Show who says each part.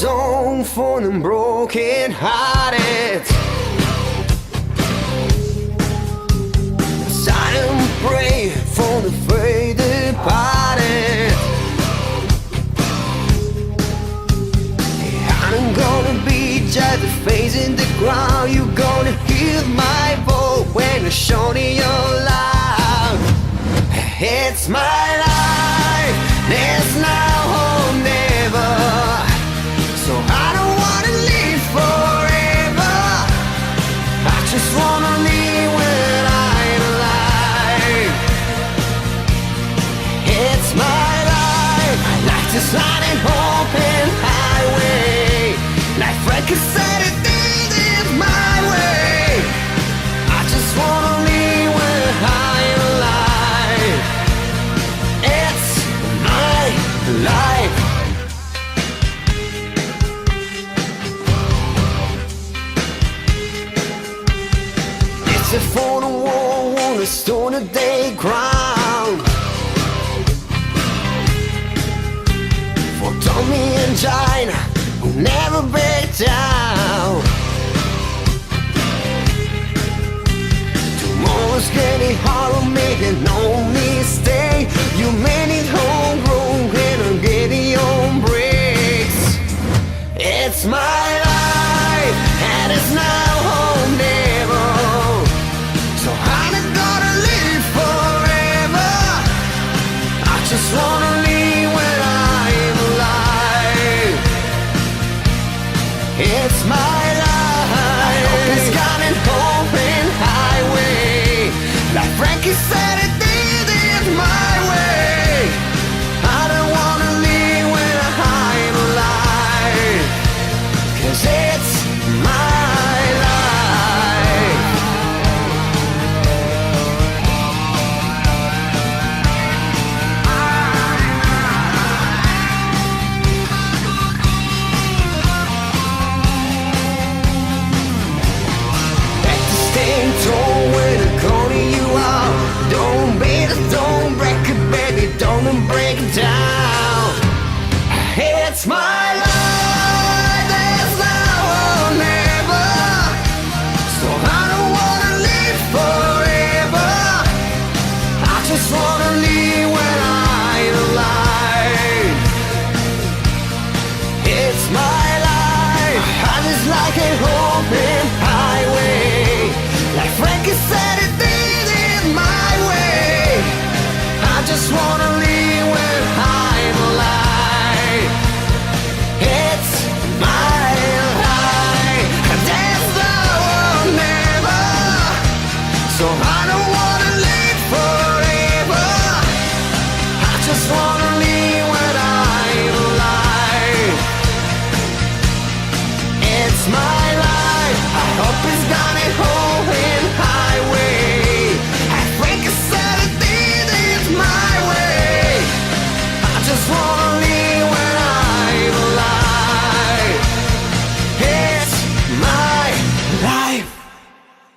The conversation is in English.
Speaker 1: song for the broken hearted. Silent pray for the faith departed. I'm gonna be just a face in the ground. You're gonna hear my voice when I show your love. It's my life, there's now or never. So I don't wanna live forever. I just wanna live when I'm alive. It's my life, I like to sign an open highway. Like Frank said, it is my way. I just wanna live when I'm alive. It's my life. It's a for the wall on a stone of day ground. For Tommy and China, who never break down.